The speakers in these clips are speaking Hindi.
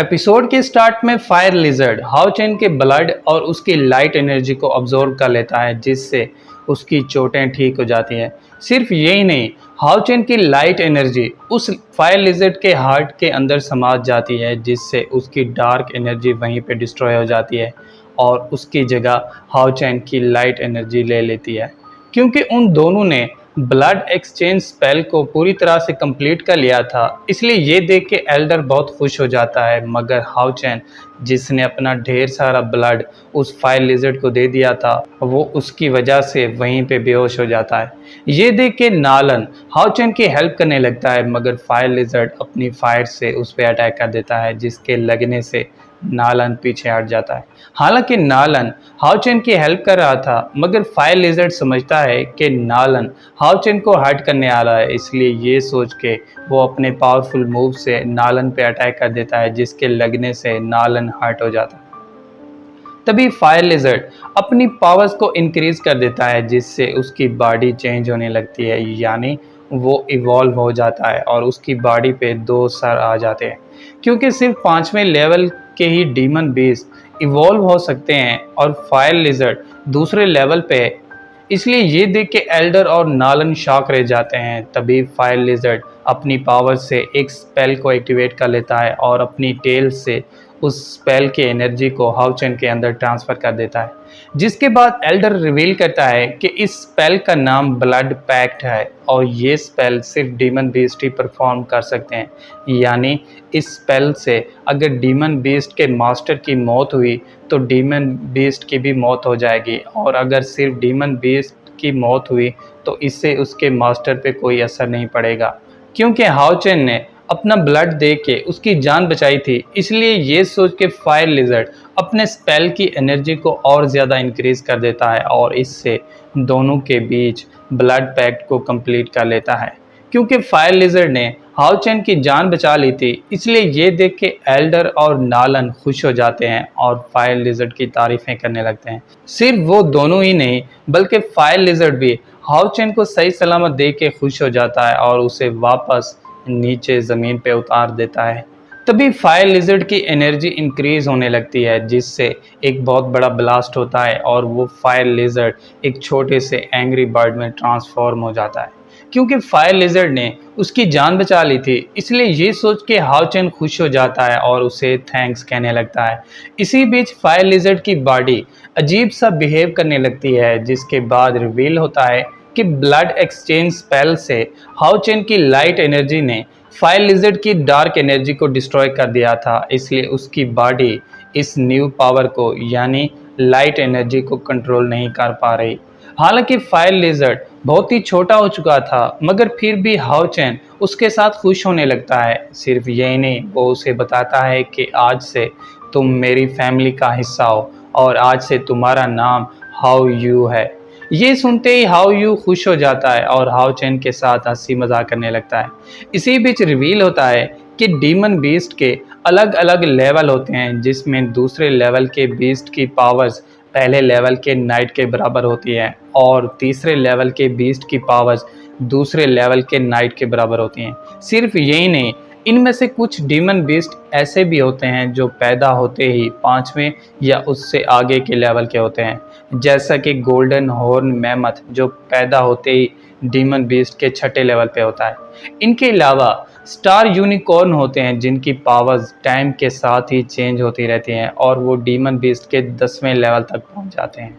एपिसोड के स्टार्ट में फायर लिजर्ड हाओचेन के ब्लड और उसकी लाइट एनर्जी को अब्जॉर्ब कर लेता है, जिससे उसकी चोटें ठीक हो जाती हैं। सिर्फ यही नहीं, हाओचेन की लाइट एनर्जी उस फायर लिजर्ड के हार्ट के अंदर समा जाती है, जिससे उसकी डार्क एनर्जी वहीं पे डिस्ट्रॉय हो जाती है और उसकी जगह हाओचेन की लाइट एनर्जी ले लेती है। क्योंकि उन दोनों ने ब्लड एक्सचेंज स्पेल को पूरी तरह से कंप्लीट कर लिया था, इसलिए ये देख के एल्डर बहुत खुश हो जाता है। मगर हाओचेन, जिसने अपना ढेर सारा ब्लड उस फायर लिजर्ड को दे दिया था, वो उसकी वजह से वहीं पे बेहोश हो जाता है। ये देख के नालन हाओचेन की हेल्प करने लगता है, मगर फायर लिजर्ड अपनी फायर से उस पर अटैक कर देता है, जिसके लगने से नालन पीछे हट जाता है। हालांकि नालन हाओचेन की हेल्प कर रहा था, मगर फायर लिजर्ड समझता है कि नालन हाओचेन को हर्ट करने आ रहा है, इसलिए ये सोच के वो अपने पावरफुल मूव से नालन पे अटैक कर देता है, जिसके लगने से नालन हर्ट हो जाता है। तभी फायर लिजर्ड अपनी पावर्स को इंक्रीज कर देता है, जिससे उसकी बॉडी चेंज होने लगती है, यानी वो इवॉल्व हो जाता है और उसकी बॉडी पे 2 सर आ जाते हैं। क्योंकि सिर्फ 5वें लेवल के ही डीमन बीस्ट इवॉल्व हो सकते हैं और फायर लिजर्ड दूसरे लेवल पे है, इसलिए ये देख के एल्डर और नालन शॉक रह जाते हैं। तभी फायर लिजर्ड अपनी पावर से एक स्पेल को एक्टिवेट कर लेता है और अपनी टेल से उस स्पेल की एनर्जी को हाओचेन के अंदर ट्रांसफ़र कर देता है। जिसके बाद एल्डर रिवील करता है कि इस स्पेल का नाम ब्लड पैक्ट है और ये स्पेल सिर्फ डीमन बीस्ट ही परफॉर्म कर सकते हैं, यानी इस स्पेल से अगर डीमन बीस्ट के मास्टर की मौत हुई तो डीमन बीस्ट की भी मौत हो जाएगी, और अगर सिर्फ डीमन बीस्ट की मौत हुई तो इससे उसके मास्टर पे कोई असर नहीं पड़ेगा। क्योंकि हाओचेन ने अपना ब्लड दे के उसकी जान बचाई थी, इसलिए ये सोच के फायर लिजर्ड अपने स्पेल की एनर्जी को और ज़्यादा इंक्रीज कर देता है और इससे दोनों के बीच ब्लड पैक्ट को कंप्लीट कर लेता है। क्योंकि फायर लिजर्ड ने हाओचेन की जान बचा ली थी, इसलिए ये देख के एल्डर और नालन खुश हो जाते हैं और फायर लिजर्ड की तारीफें करने लगते हैं। सिर्फ वो दोनों ही नहीं, बल्कि फायर लिजर्ड भी हाओचेन को सही सलामत देख के खुश हो जाता है और उसे वापस नीचे ज़मीन पे उतार देता है। तभी फायर लिजर्ड की एनर्जी इंक्रीज होने लगती है, जिससे एक बहुत बड़ा ब्लास्ट होता है और वो फायर लिजर्ड एक छोटे से एंग्री बर्ड में ट्रांसफॉर्म हो जाता है। क्योंकि फायर लिजर्ड ने उसकी जान बचा ली थी, इसलिए ये सोच के हाओचेन खुश हो जाता है और उसे थैंक्स कहने लगता है। इसी बीच फायर लिजर्ड की बॉडी अजीब सा बिहेव करने लगती है, जिसके बाद रिवील होता है कि ब्लड एक्सचेंज स्पेल से हाओचेन की लाइट एनर्जी ने फायर लिजर्ड की डार्क एनर्जी को डिस्ट्रॉय कर दिया था, इसलिए उसकी बॉडी इस न्यू पावर को यानी लाइट एनर्जी को कंट्रोल नहीं कर पा रही। हालांकि फायर लिजर्ड बहुत ही छोटा हो चुका था, मगर फिर भी हाओचेन उसके साथ खुश होने लगता है। सिर्फ यही नहीं, वो उसे बताता है कि आज से तुम मेरी फैमिली का हिस्सा हो और आज से तुम्हारा नाम हाओ यू है। ये सुनते ही हाओ यू खुश हो जाता है और हाओचेन के साथ हंसी मजाक करने लगता है। इसी बीच रिवील होता है कि डीमन बीस्ट के अलग अलग लेवल होते हैं, जिसमें दूसरे लेवल के बीस्ट की पावर्स पहले लेवल के नाइट के बराबर होती है और तीसरे लेवल के बीस्ट की पावर्स दूसरे लेवल के नाइट के बराबर होती हैं। सिर्फ यही नहीं, इनमें से कुछ डीमन बीस्ट ऐसे भी होते हैं जो पैदा होते ही 5वें या उससे आगे के लेवल के होते हैं, जैसा कि गोल्डन हॉर्न मैमथ जो पैदा होते ही डीमन बीस्ट के 6ठे लेवल पे होता है। इनके अलावा स्टार यूनिकॉर्न होते हैं, जिनकी पावर्स टाइम के साथ ही चेंज होती रहती हैं और वो डीमन बीस्ट के 10वें लेवल तक पहुंच जाते हैं।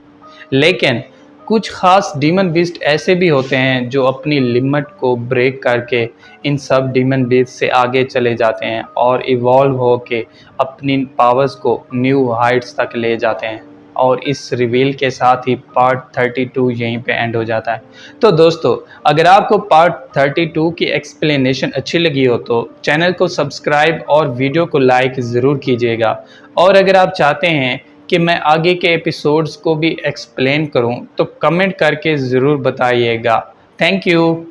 लेकिन कुछ खास डीमन बीस्ट ऐसे भी होते हैं जो अपनी लिमिट को ब्रेक करके इन सब डीमन बीस्ट से आगे चले जाते हैं और इवॉल्व होके अपनी पावर्स को न्यू हाइट्स तक ले जाते हैं। और इस रिवील के साथ ही पार्ट 32 यहीं पे एंड हो जाता है। तो दोस्तों, अगर आपको पार्ट 32 की एक्सप्लेनेशन अच्छी लगी हो तो चैनल को सब्सक्राइब और वीडियो को लाइक ज़रूर कीजिएगा। और अगर आप चाहते हैं कि मैं आगे के एपिसोड्स को भी एक्सप्लेन करूं तो कमेंट करके ज़रूर बताइएगा। Thank you.